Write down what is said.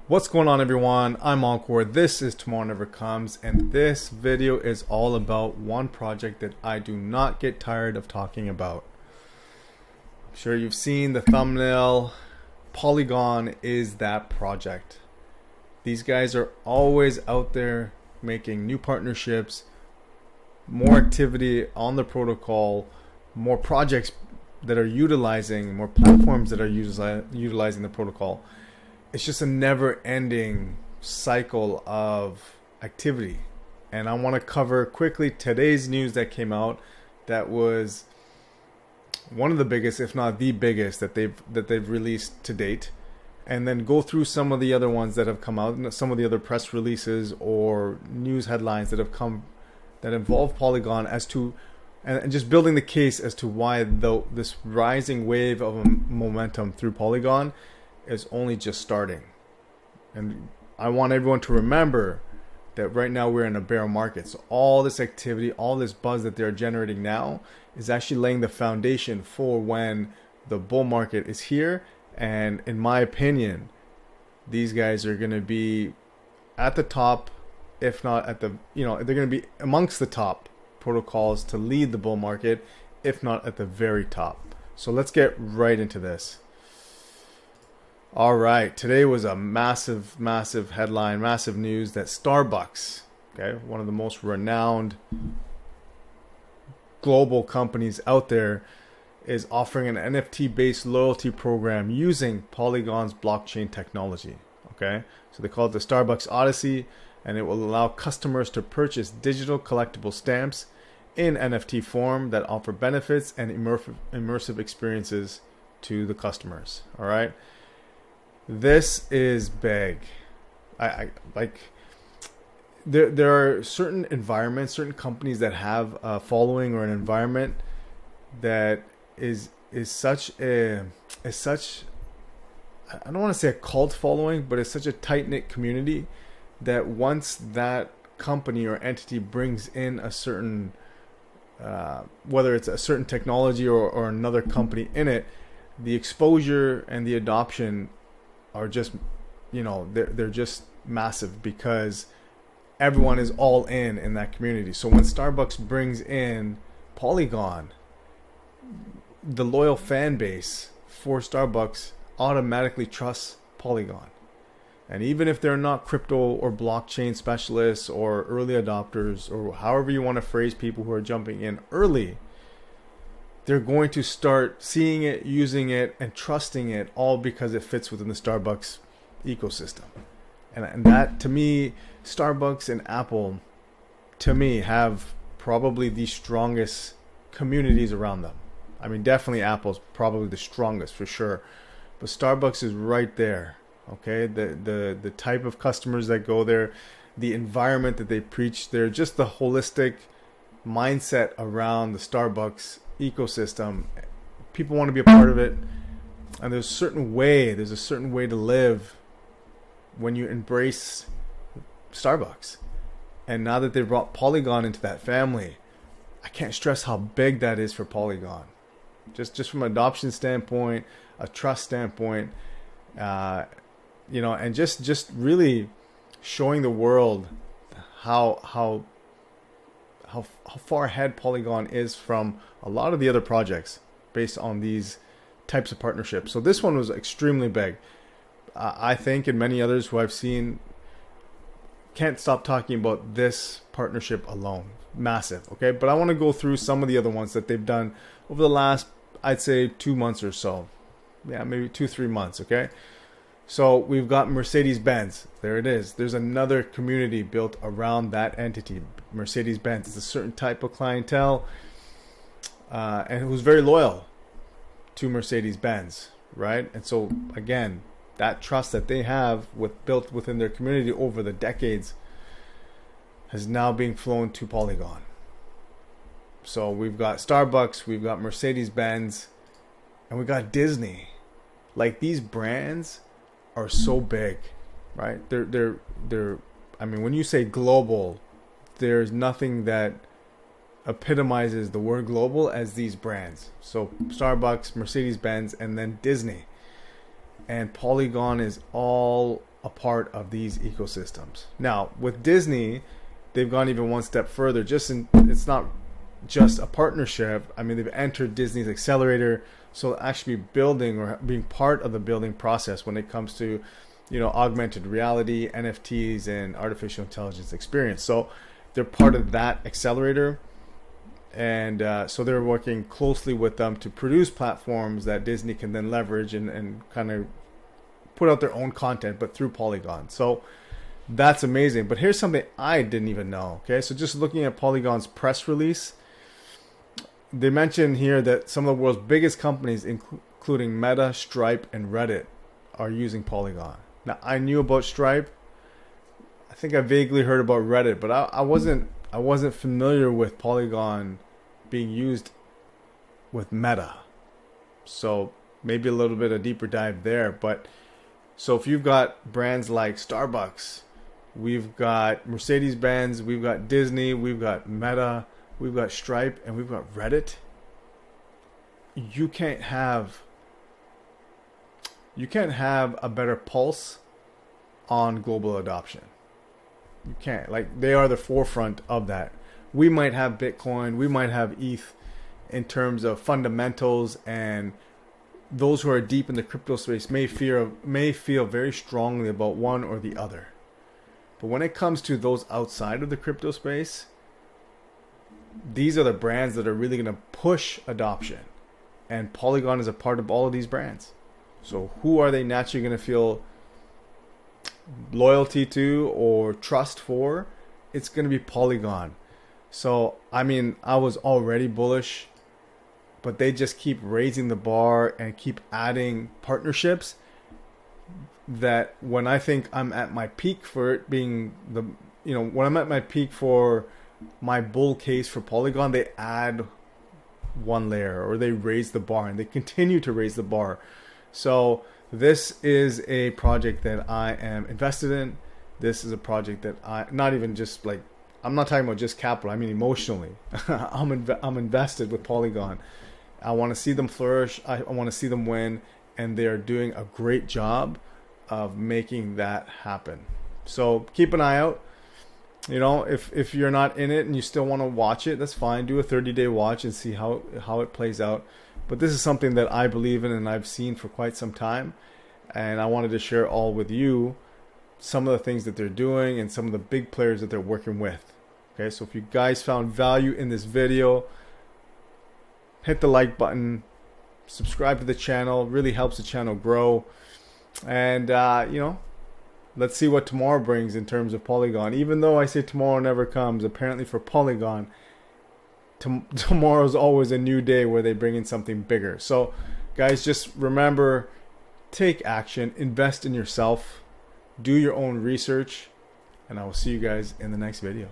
What's going on, everyone? I'm Encore. This is Tomorrow Never Comes, and this video is all about one project that I do not get tired of talking about. I'm sure you've seen the thumbnail. Polygon is that project. These guys are always out there making new partnerships, more activity on the protocol, more projects that are utilizing, more platforms that are utilizing the protocol. It's just a never-ending cycle of activity, and I want to cover quickly today's news that came out. That was one of the biggest, if not the biggest, that they've released to date, and then go through some of the other ones that have come out, some of the other press releases or news headlines that have come that involve Polygon, as to and just building the case as to why this rising wave of momentum through Polygon is only just starting. And I want everyone to remember that right now we're in a bear market. So all this activity, all this buzz that they're generating now is actually laying the foundation for when the bull market is here. And in my opinion, these guys are going to be at the top, if not at the, they're going to be amongst the top protocols to lead the bull market, if not at the very top. So let's get right into this. All right, today was a massive headline, massive news that Starbucks, okay, one of the most renowned global companies out there, is offering an NFT-based loyalty program using Polygon's blockchain technology. Okay, so they call it the Starbucks Odyssey, and it will allow customers to purchase digital collectible stamps in NFT form that offer benefits and immersive experiences to the customers. All right. This is big. I like. There are certain environments, certain companies that have a following or an environment that is such. I don't want to say a cult following, but it's such a tight knit community that once that company or entity brings in a certain, whether it's a certain technology or another company in it, the exposure and the adoption are just, they're just massive, because everyone is all in that community. So when Starbucks brings in Polygon, the loyal fan base for Starbucks automatically trusts Polygon. And even if they're not crypto or blockchain specialists or early adopters, or however you want to phrase people who are jumping in early, they're going to start seeing it, using it, and trusting it, all because it fits within the Starbucks ecosystem. And that, to me, Starbucks and Apple, to me, have probably the strongest communities around them. I mean, definitely Apple's probably the strongest for sure, but Starbucks is right there. Okay, the type of customers that go there, the environment that they preach there, just the holistic mindset around the Starbucks ecosystem. People want to be a part of it, and there's a certain way to live when you embrace Starbucks. And now that they've brought Polygon into that family, I can't stress how big that is for Polygon. Just from an adoption standpoint, a trust standpoint, and just really showing the world how far ahead Polygon is from a lot of the other projects based on these types of partnerships. So this one was extremely big. I think, and many others who I've seen, can't stop talking about this partnership alone. Massive, okay? But I want to go through some of the other ones that they've done over the last, I'd say, 2 months or so. Yeah, maybe 2-3 months, okay? So we've got Mercedes-Benz. There it is. There's another community built around that entity. Mercedes-Benz is a certain type of clientele, and who's very loyal to Mercedes-Benz, right? And so again, that trust that they have built within their community over the decades is now being flown to Polygon. So we've got Starbucks, we've got Mercedes-Benz, and we got Disney. Like, these brands are so big, right? They're I mean, when you say global, there's nothing that epitomizes the word global as these brands. So Starbucks, Mercedes-Benz, and then Disney. And Polygon is all a part of these ecosystems. Now with Disney, they've gone even one step further. It's not just a partnership. I mean, they've entered Disney's accelerator, so actually building or being part of the building process when it comes to, you know, augmented reality, NFTs, and artificial intelligence experience. So they're part of that accelerator, and so they're working closely with them to produce platforms that Disney can then leverage and kind of put out their own content, but through Polygon. So that's amazing. But here's something I didn't even know. Okay, so just looking at Polygon's press release, they mentioned here that some of the world's biggest companies, including Meta, Stripe, and Reddit, are using Polygon. Now, I knew about Stripe. I think I vaguely heard about Reddit, but I wasn't familiar with Polygon being used with Meta. So maybe a little bit of deeper dive there. But so if you've got brands like Starbucks, we've got Mercedes-Benz, we've got Disney, we've got Meta, we've got Stripe, and we've got Reddit. You can't have a better pulse on global adoption. You can't. Like, they are the forefront of that. We might have Bitcoin, we might have ETH in terms of fundamentals, and those who are deep in the crypto space may feel very strongly about one or the other. But when it comes to those outside of the crypto space, these are the brands that are really going to push adoption. And Polygon is a part of all of these brands. So who are they naturally going to feel loyalty to or trust for? It's going to be Polygon. So, I mean, I was already bullish, but they just keep raising the bar and keep adding partnerships that when I think I'm at my peak for it being when I'm at my peak for my bull case for Polygon, they add one layer or they raise the bar, and they continue to raise the bar. So this is a project that I am invested in. This is a project that I'm not talking about just capital. I mean emotionally. I'm invested with Polygon. I want to see them flourish. I want to see them win, and they are doing a great job of making that happen. So keep an eye out. You know, if you're not in it and you still want to watch it, that's fine. Do a 30-day watch and see how it plays out. But this is something that I believe in and I've seen for quite some time, and I wanted to share all with you some of the things that they're doing and some of the big players that they're working with. Okay, so if you guys found value in this video, hit the like button, subscribe to the channel. It really helps the channel grow. And let's see what tomorrow brings in terms of Polygon. Even though I say tomorrow never comes, apparently for Polygon, tomorrow is always a new day where they bring in something bigger. So guys, just remember, take action, invest in yourself, do your own research, and I will see you guys in the next video.